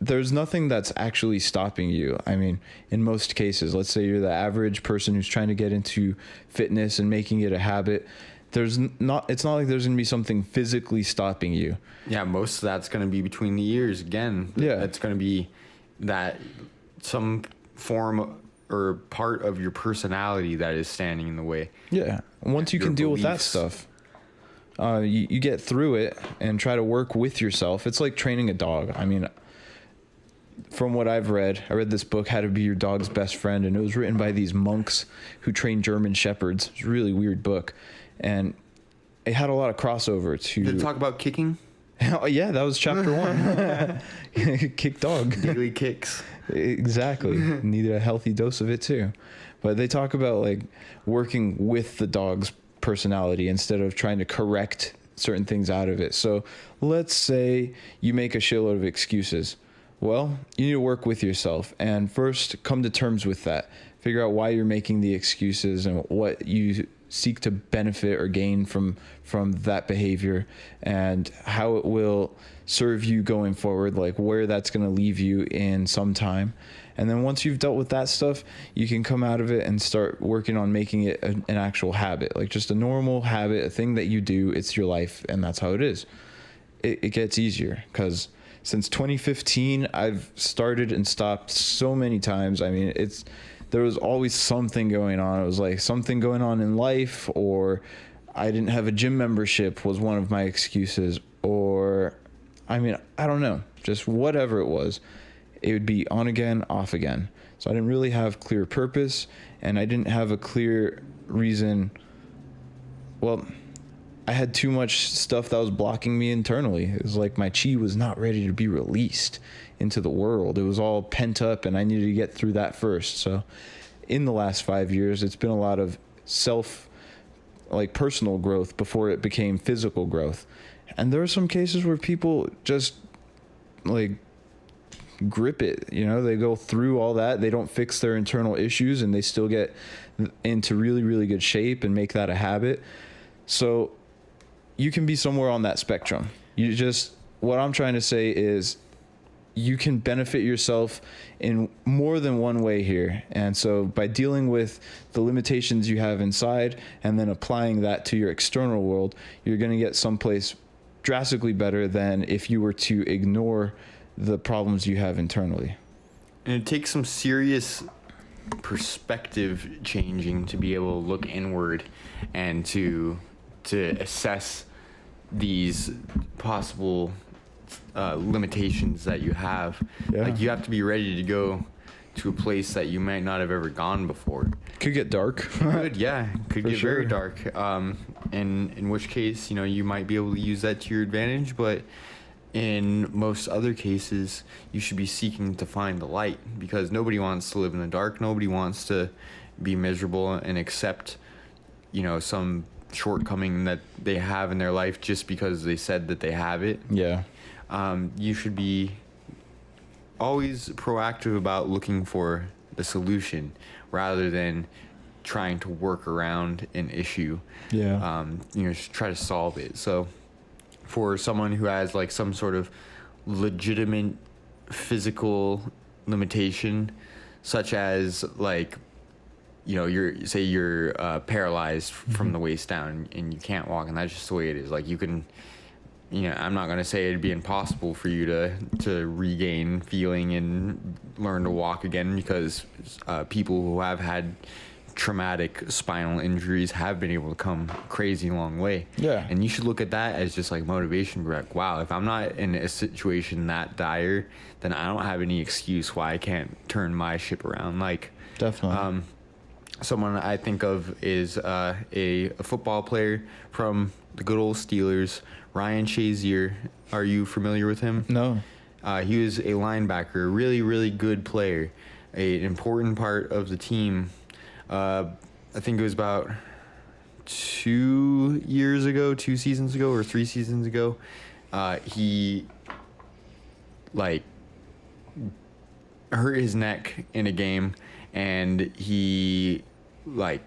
there's nothing that's actually stopping you. I mean, in most cases, let's say you're the average person who's trying to get into fitness and making it a habit. It's not like there's going to be something physically stopping you. Yeah, most of that's going to be between the ears again. Yeah. It's going to be that some form or part of your personality that is standing in the way. Yeah. Once you can deal with that stuff, you get through it and try to work with yourself. It's like training a dog. I mean, from what I read this book, How to Be Your Dog's Best Friend, and it was written by these monks who train German shepherds. It's a really weird book. And it had a lot of crossover to... Did it talk about kicking? Oh, yeah, that was chapter 1. Kick dog. Daily kicks. Exactly. Needed a healthy dose of it too. But they talk about like working with the dog's personality instead of trying to correct certain things out of it. So let's say you make a shitload of excuses. Well, you need to work with yourself and first come to terms with that. Figure out why you're making the excuses and what you seek to benefit or gain from that behavior and how it will serve you going forward, like where that's going to leave you in some time. And then once you've dealt with that stuff, you can come out of it and start working on making it an actual habit, like just a normal habit, a thing that you do. It's your life, and that's how it is. It gets easier because since 2015, I've started and stopped so many times. I mean, there was always something going on. It was like something going on in life, or I didn't have a gym membership was one of my excuses, or I mean, I don't know, just whatever it was. It would be on again, off again. So I didn't really have clear purpose, and I didn't have a clear reason. Well, I had too much stuff that was blocking me internally. It was like my chi was not ready to be released into the world. It was all pent up, and I needed to get through that first. So in the last 5 years, it's been a lot of personal growth before it became physical growth. And there are some cases where people just like grip it, they go through all that. They don't fix their internal issues, and they still get into really, really good shape and make that a habit. So you can be somewhere on that spectrum. What I'm trying to say is you can benefit yourself in more than one way here. And so by dealing with the limitations you have inside and then applying that to your external world, you're going to get someplace drastically better than if you were to ignore the problems you have internally. And it takes some serious perspective changing to be able to look inward and to assess these possible limitations that you have. Yeah. Like you have to be ready to go to a place that you might not have ever gone before. Could get dark. Could get very dark. In which case, you might be able to use that to your advantage, but in most other cases, you should be seeking to find the light, because nobody wants to live in the dark. Nobody wants to be miserable and accept, some shortcoming that they have in their life just because they said that they have it. Yeah. You should be always proactive about looking for the solution rather than trying to work around an issue. Yeah. Just try to solve it. So for someone who has like some sort of legitimate physical limitation, such as like, you're paralyzed from the waist down and you can't walk, and that's just the way it is. Like you can, I'm not going to say it'd be impossible for you to regain feeling and learn to walk again, because people who have had traumatic spinal injuries have been able to come crazy long way. Yeah. And you should look at that as just like motivation. Like, wow, if I'm not in a situation that dire, then I don't have any excuse why I can't turn my ship around. Like, definitely. Someone I think of is a football player from the good old Steelers, Ryan Shazier. Are you familiar with him? No. He was a linebacker, really, really good player, an important part of the team. I think it was about 2 seasons ago, or 3 seasons ago. He hurt his neck in a game, and he like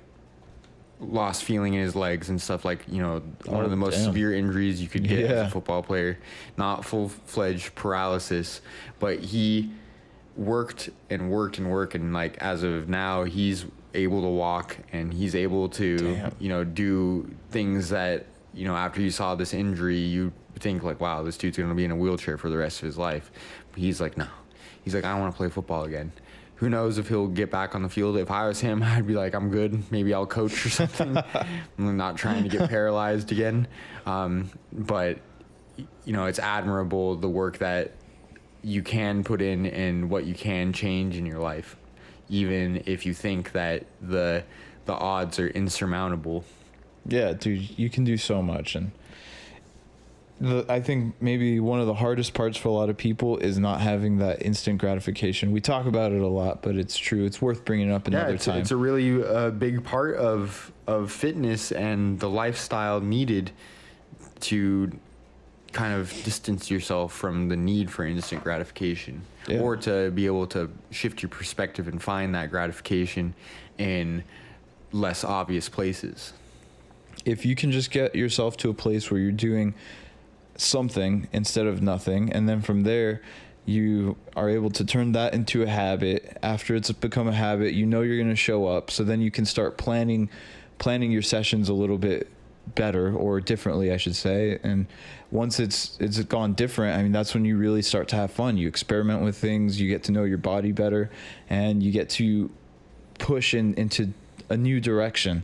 lost feeling in his legs and stuff, like, you know, one of the most severe injuries you could get as a football player. Not full-fledged paralysis, but he worked and worked and worked, and like as of now he's able to walk, and he's able to you know, do things that, you know, after you saw this injury you think like, wow, this dude's gonna be in a wheelchair for the rest of his life. But he's like, no, he's like, I want to play football again. Who knows if he'll get back on the field. If I was him, I'd be like, I'm good. Maybe I'll coach or something. I'm not trying to get paralyzed again. But, you know, it's admirable, the work that you can put in and what you can change in your life, even if you think that the odds are insurmountable. Yeah, dude, you can do so much. And I think maybe one of the hardest parts for a lot of people is not having that instant gratification. We talk about it a lot, but it's true. It's worth bringing up another time. It's a really big part of fitness and the lifestyle needed to kind of distance yourself from the need for instant gratification, or to be able to shift your perspective and find that gratification in less obvious places. If you can just get yourself to a place where you're doing something instead of nothing, and then from there you are able to turn that into a habit. After it's become a habit, you know you're going to show up, so then you can start planning your sessions a little bit better, or differently, I should say. And once it's gone different, I mean, that's when you really start to have fun. You experiment with things, you get to know your body better, and you get to push into a new direction.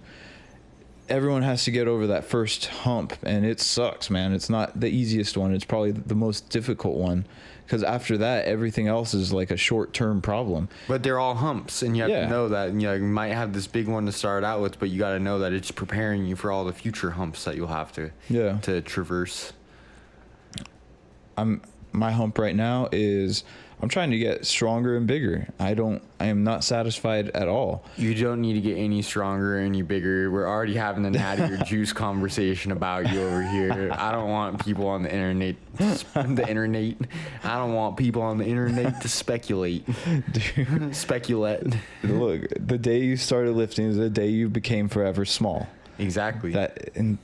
Everyone has to get over that first hump, and it sucks, man. It's not the easiest one. It's probably the most difficult one, because after that, everything else is like a short-term problem. But they're all humps, and you have to know that. You know, you might have this big one to start out with, but you got to know that it's preparing you for all the future humps that you'll have to traverse. My hump right now is I'm trying to get stronger and bigger. I am not satisfied at all. You don't need to get any stronger, any bigger. We're already having the Natty or juice conversation about you over here. I don't want people on the internet. I don't want people on the internet to speculate. Dude. Speculate. Look, the day you started lifting is the day you became forever small. Exactly.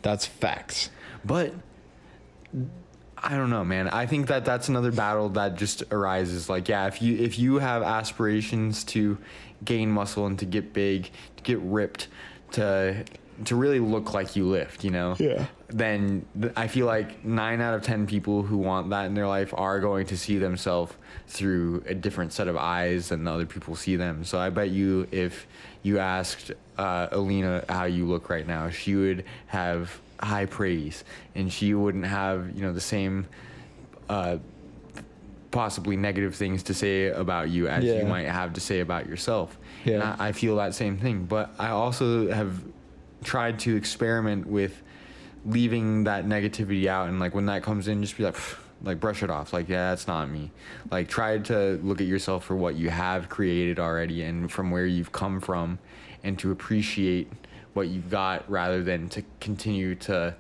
That's facts. But I don't know, man. I think that's another battle that just arises. Like, yeah, if you have aspirations to gain muscle and to get big, to get ripped, to really look like you lift, you know, then I feel like 9 out of 10 people who want that in their life are going to see themselves through a different set of eyes than the other people see them. So I bet you, if you asked Alina how you look right now, she would have high praise, and she wouldn't have, you know, the same possibly negative things to say about you as you might have to say about yourself. And I feel that same thing, but I also have tried to experiment with leaving that negativity out, and like when that comes in, just be like brush it off, like, yeah, that's not me. Like, try to look at yourself for what you have created already and from where you've come from, and to appreciate what you've got, rather than to continue to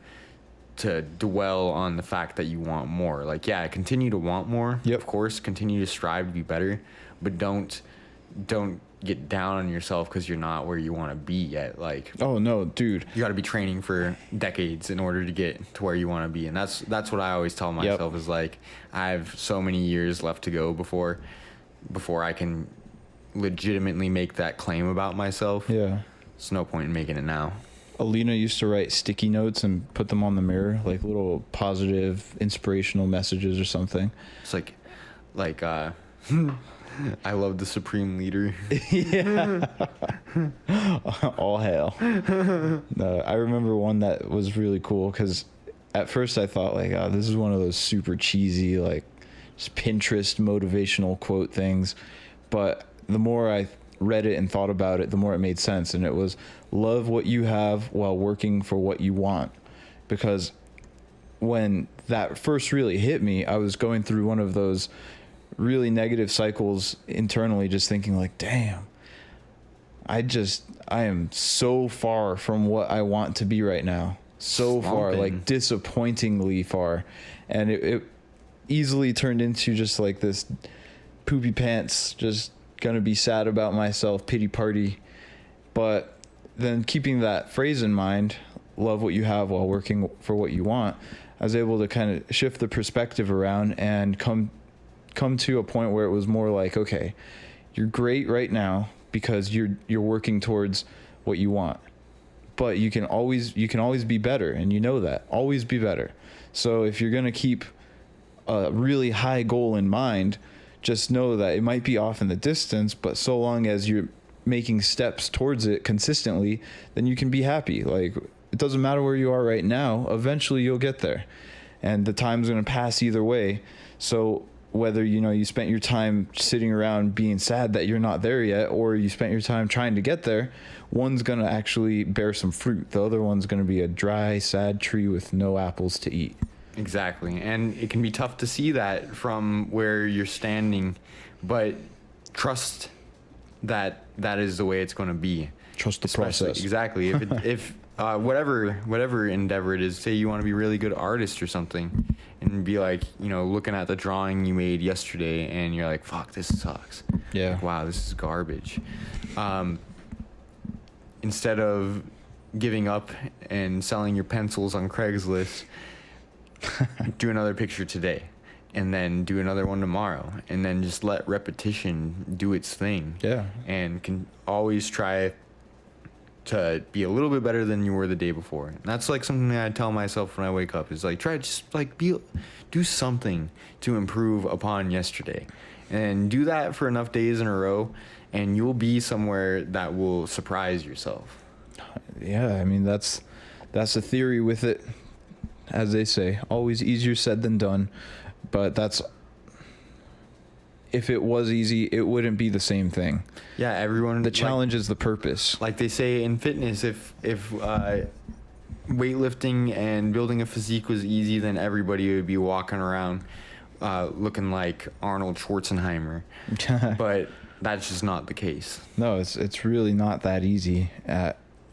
dwell on the fact that you want more. Like, yeah, continue to want more. Of course, continue to strive to be better, but don't get down on yourself because you're not where you want to be yet. Like, oh no, dude, you got to be training for decades in order to get to where you want to be. And that's what I always tell myself, is like, I have so many years left to go before I can legitimately make that claim about myself. There's no point in making it now. Alina used to write sticky notes and put them on the mirror, like little positive, inspirational messages or something. It's like I love the supreme leader. All hail. No, I remember one that was really cool, because at first I thought, like, oh, this is one of those super cheesy, like, just Pinterest motivational quote things. But the more I read it and thought about it, the more it made sense. And it was, love what you have while working for what you want. Because when that first really hit me, I was going through one of those really negative cycles internally, just thinking like, damn, I am so far from what I want to be right now. So far, like disappointingly far. And it easily turned into just like this poopy pants, just gonna be sad about myself, pity party. But then keeping that phrase in mind, love what you have while working for what you want, I was able to kind of shift the perspective around and come to a point where it was more like, okay, you're great right now because you're working towards what you want, but you can always be better, and you know that. Always be better. So if you're going to keep a really high goal in mind, just know that it might be off in the distance, but so long as you're making steps towards it consistently, then you can be happy. Like, it doesn't matter where you are right now, eventually you'll get there, and the time's going to pass either way. So whether, you spent your time sitting around being sad that you're not there yet, or you spent your time trying to get there, one's going to actually bear some fruit. The other one's going to be a dry, sad tree with no apples to eat. Exactly. And it can be tough to see that from where you're standing, but trust that is the way it's going to be. Trust the process. Exactly. If whatever endeavor it is, say you want to be a really good artist or something, and be like, looking at the drawing you made yesterday, and you're like, fuck, this sucks. Yeah. Like, wow, this is garbage. Instead of giving up and selling your pencils on Craigslist, do another picture today, and then do another one tomorrow, and then just let repetition do its thing. Yeah. And can always try to be a little bit better than you were the day before. And that's like something that I tell myself when I wake up, is like, try to just like do something to improve upon yesterday, and do that for enough days in a row, and you'll be somewhere that will surprise yourself. Yeah, I mean, that's the theory with it. As they say, always easier said than done. But if it was easy, it wouldn't be the same thing. Yeah, everyone. The challenge is the purpose. Like they say in fitness, if weightlifting and building a physique was easy, then everybody would be walking around looking like Arnold Schwarzenegger. But that's just not the case. No, it's really not that easy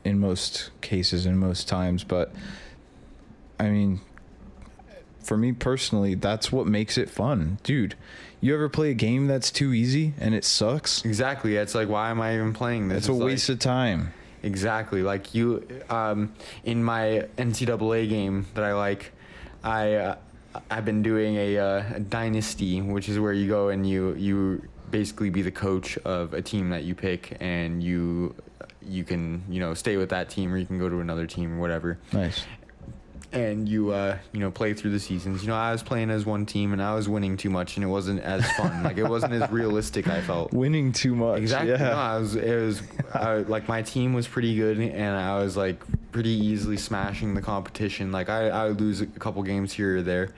in most cases, in most times. But I mean, for me personally, that's what makes it fun. Dude, you ever play a game that's too easy and it sucks? Exactly. It's like, why am I even playing this? It's a waste of time. Exactly. Like you, in my NCAA game that I like, I've been doing a dynasty, which is where you go and you basically be the coach of a team that you pick, and you can stay with that team, or you can go to another team or whatever. Nice. And you play through the seasons. I was playing as one team, and I was winning too much, and it wasn't as fun. Like, it wasn't as realistic, I felt. Winning too much. Exactly. Yeah. No, like, my team was pretty good, and I was like pretty easily smashing the competition. Like, I would lose a couple games here or there,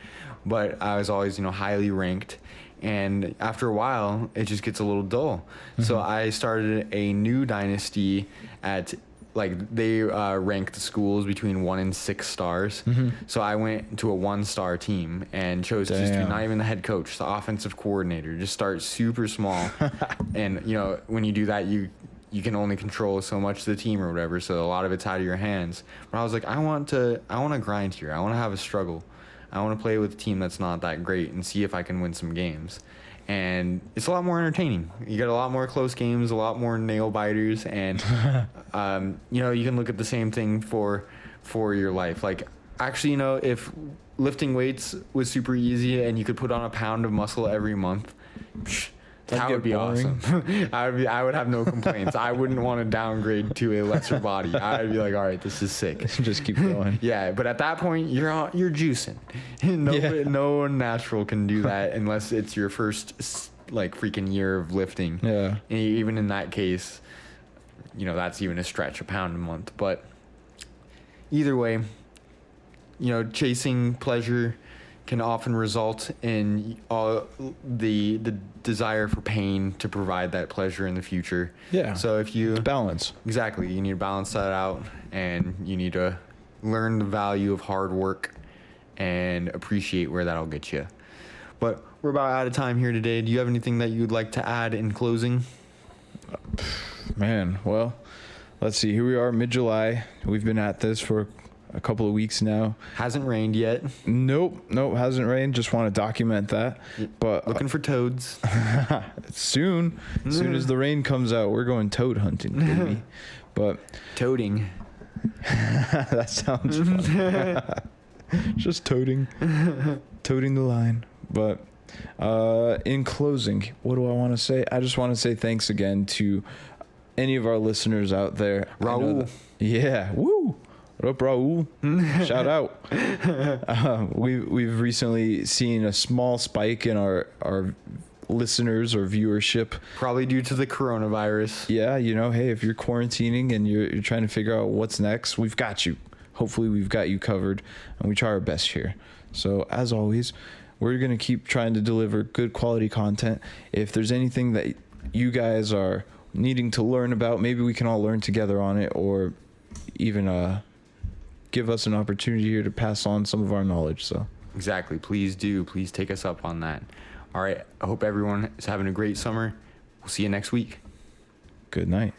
but I was always highly ranked. And after a while, it just gets a little dull. Mm-hmm. So I started a new dynasty at, like, they rank the schools between 1 and 6 stars. Mm-hmm. So I went to a 1-star team and chose to just be not even the head coach, the offensive coordinator. Just start super small. And, when you do that, you can only control so much of the team or whatever. So a lot of it's out of your hands. But I was like, I want to grind here. I want to have a struggle. I want to play with a team that's not that great and see if I can win some games. And it's a lot more entertaining. You get a lot more close games, a lot more nail biters, and you can look at the same thing for your life. Like, actually, if lifting weights was super easy and you could put on a pound of muscle every month, that would be awesome. I would have no complaints. I wouldn't want to downgrade to a lesser body. I'd be like, all right, this is sick. Just keep going. Yeah, but at that point, you're juicing. No one natural can do that unless it's your first like freaking year of lifting. Yeah. And even in that case, that's even a stretch, a pound a month. But either way, chasing pleasure can often result in the desire for pain to provide that pleasure in the future. Yeah. So if you balance. Exactly. You need to balance that out, and you need to learn the value of hard work and appreciate where that'll get you. But we're about out of time here today. Do you have anything that you'd like to add in closing? Man, well, let's see. Here we are, mid-July. We've been at this for a couple of weeks now. Hasn't rained yet. Nope, hasn't rained. Just want to document that. But looking for toads. soon. As soon as the rain comes out, we're going toad hunting, baby. But toading. That sounds fun. Just toading the line. But in closing, what do I want to say? I just want to say thanks again to any of our listeners out there. Raul. Yeah. Woo. What up, Raul? Shout out. We've recently seen a small spike in our listeners or viewership. Probably due to the coronavirus. Yeah, you know, hey, if you're quarantining and you're trying to figure out what's next, we've got you. Hopefully we've got you covered, and we try our best here. So as always, we're going to keep trying to deliver good quality content. If there's anything that you guys are needing to learn about, maybe we can all learn together on it, or even give us an opportunity here to pass on some of our knowledge. So exactly. Please do. Please take us up on that. All right. I hope everyone is having a great summer. We'll see you next week. Good night.